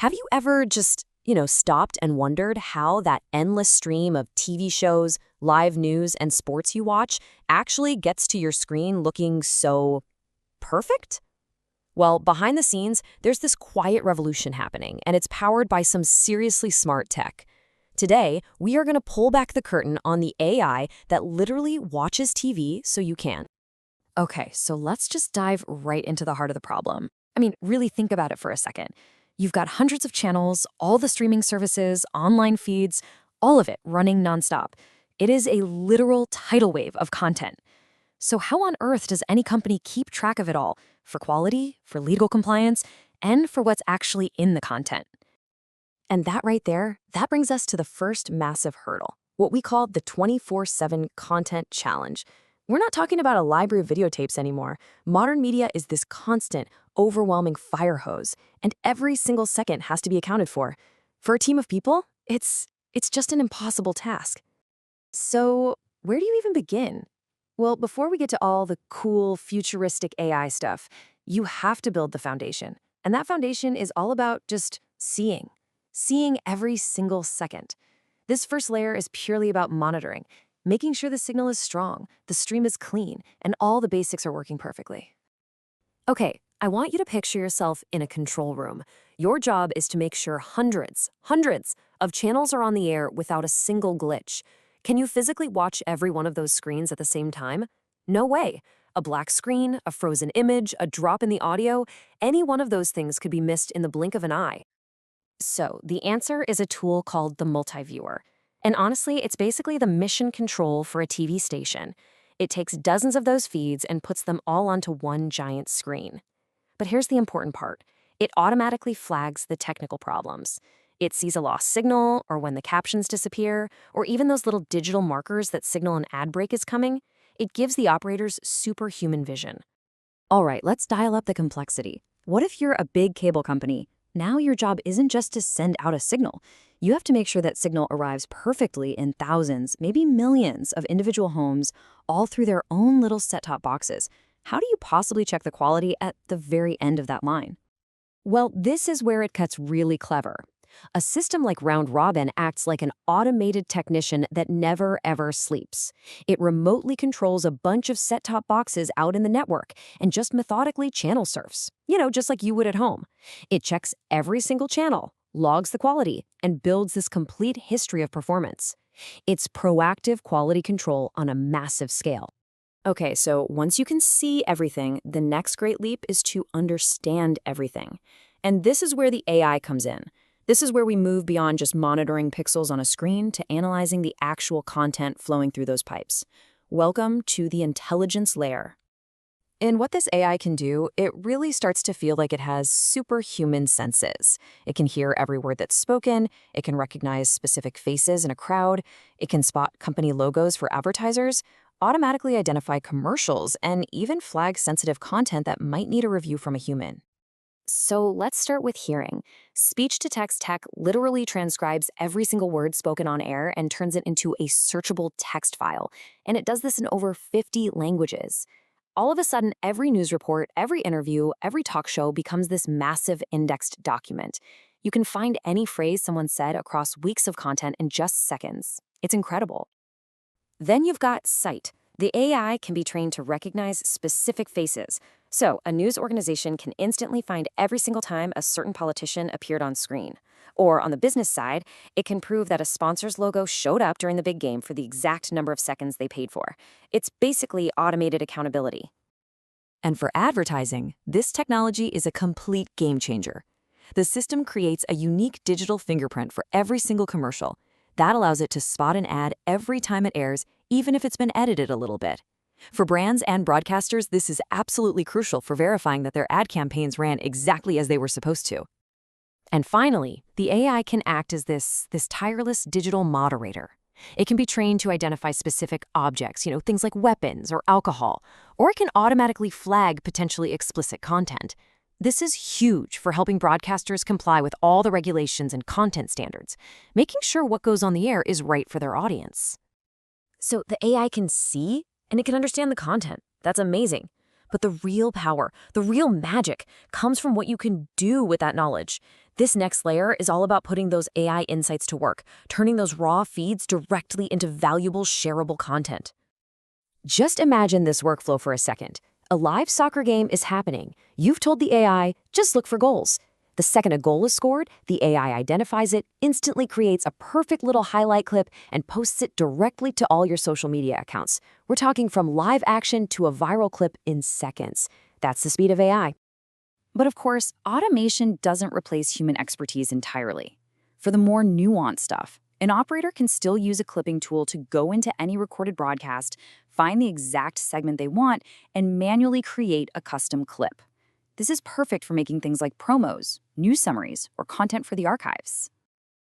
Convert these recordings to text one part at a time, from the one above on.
Have you ever just, stopped and wondered how that endless stream of TV shows, live news, and sports you watch actually gets to your screen looking so perfect? Well, behind the scenes, there's this quiet revolution happening, and it's powered by some seriously smart tech. Today, we are going to pull back the curtain on the AI that literally watches TV so you can. Okay, so let's just dive right into the heart of the problem. I mean, really think about it for a second. You've got hundreds of channels, all the streaming services, online feeds, all of it running nonstop. It is a literal tidal wave of content. So how on earth does any company keep track of it all, for quality, for legal compliance, and for what's actually in the content? And that right there, that brings us to the first massive hurdle, what we call the 24/7 content challenge. We're not talking about a library of videotapes anymore. Modern media is this constant, overwhelming fire hose, and every single second has to be accounted for. For a team of people, it's just an impossible task. So, where do you even begin? Well, before we get to all the cool, futuristic AI stuff, you have to build the foundation. And that foundation is all about just seeing every single second. This first layer is purely about monitoring, making sure the signal is strong, the stream is clean, and all the basics are working perfectly. Okay, I want you to picture yourself in a control room. Your job is to make sure hundreds of channels are on the air without a single glitch. Can you physically watch every one of those screens at the same time? No way. A black screen, a frozen image, a drop in the audio, any one of those things could be missed in the blink of an eye. So, the answer is a tool called the multiviewer. And honestly, it's basically the mission control for a TV station. It takes dozens of those feeds and puts them all onto one giant screen. But here's the important part. It automatically flags the technical problems. It sees a lost signal, or when the captions disappear, or even those little digital markers that signal an ad break is coming. It gives the operators superhuman vision. All right, let's dial up the complexity. What if you're a big cable company? Now your job isn't just to send out a signal. You have to make sure that signal arrives perfectly in thousands, maybe millions of individual homes, all through their own little set-top boxes. How do you possibly check the quality at the very end of that line? Well, this is where it gets really clever. A system like Round Robin acts like an automated technician that never ever sleeps. It remotely controls a bunch of set-top boxes out in the network and just methodically channel surfs, just like you would at home. It checks every single channel, logs the quality, and builds this complete history of performance. It's proactive quality control on a massive scale. Okay, so once you can see everything, the next great leap is to understand everything. And this is where the AI comes in. This is where we move beyond just monitoring pixels on a screen to analyzing the actual content flowing through those pipes. Welcome to the intelligence layer. And what this AI can do, it really starts to feel like it has superhuman senses. It can hear every word that's spoken, it can recognize specific faces in a crowd, it can spot company logos for advertisers, automatically identify commercials, and even flag sensitive content that might need a review from a human. So let's start with hearing. Speech-to-text tech literally transcribes every single word spoken on air and turns it into a searchable text file. And it does this in over 50 languages. All of a sudden, every news report, every interview, every talk show becomes this massive indexed document. You can find any phrase someone said across weeks of content in just seconds. It's incredible. Then you've got sight. The AI can be trained to recognize specific faces. So, a news organization can instantly find every single time a certain politician appeared on screen. Or on the business side, it can prove that a sponsor's logo showed up during the big game for the exact number of seconds they paid for. It's basically automated accountability. And for advertising, this technology is a complete game changer. The system creates a unique digital fingerprint for every single commercial. That allows it to spot an ad every time it airs, even if it's been edited a little bit. For brands and broadcasters, this is absolutely crucial for verifying that their ad campaigns ran exactly as they were supposed to. And finally, the AI can act as this tireless digital moderator. It can be trained to identify specific objects, things like weapons or alcohol, or it can automatically flag potentially explicit content. This is huge for helping broadcasters comply with all the regulations and content standards, making sure what goes on the air is right for their audience. So the AI can see and it can understand the content. That's amazing. But the real power, the real magic, comes from what you can do with that knowledge. This next layer is all about putting those AI insights to work, turning those raw feeds directly into valuable, shareable content. Just imagine this workflow for a second. A live soccer game is happening. You've told the AI, just look for goals. The second a goal is scored, the AI identifies it, instantly creates a perfect little highlight clip, and posts it directly to all your social media accounts. We're talking from live action to a viral clip in seconds. That's the speed of AI. But of course, automation doesn't replace human expertise entirely. For the more nuanced stuff, an operator can still use a clipping tool to go into any recorded broadcast, find the exact segment they want, and manually create a custom clip. This is perfect for making things like promos, news summaries, or content for the archives.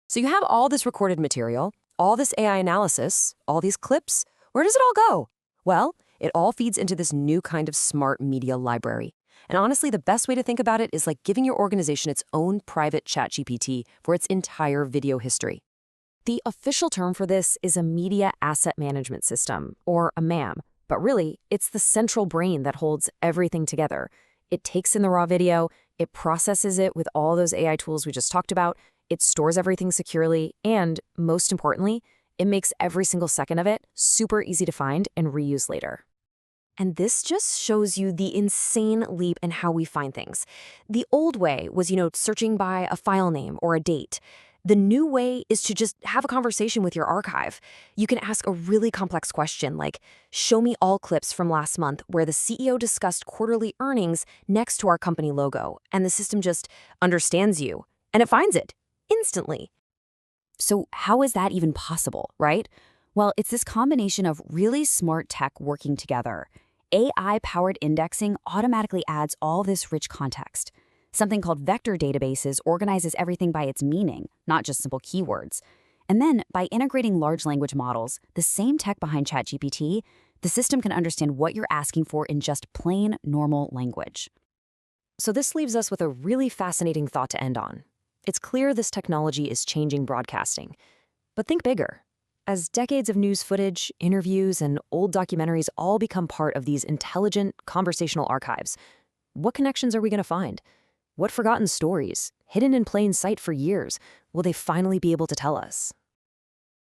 So you have all this recorded material, all this AI analysis, all these clips. Where does it all go? Well, it all feeds into this new kind of smart media library. And honestly, the best way to think about it is like giving your organization its own private ChatGPT for its entire video history. The official term for this is a Media Asset Management System, or a MAM, but really, it's the central brain that holds everything together. It takes in the raw video, it processes it with all those AI tools we just talked about, it stores everything securely, and, most importantly, it makes every single second of it super easy to find and reuse later. And this just shows you the insane leap in how we find things. The old way was, searching by a file name or a date. The new way is to just have a conversation with your archive. You can ask a really complex question like, show me all clips from last month where the CEO discussed quarterly earnings next to our company logo, and the system just understands you, and it finds it instantly. So how is that even possible, right? Well, it's this combination of really smart tech working together. AI-powered indexing automatically adds all this rich context. Something called vector databases organizes everything by its meaning, not just simple keywords. And then, by integrating large language models, the same tech behind ChatGPT, the system can understand what you're asking for in just plain, normal language. So this leaves us with a really fascinating thought to end on. It's clear this technology is changing broadcasting. But think bigger. As decades of news footage, interviews, and old documentaries all become part of these intelligent, conversational archives, what connections are we going to find? What forgotten stories, hidden in plain sight for years, will they finally be able to tell us?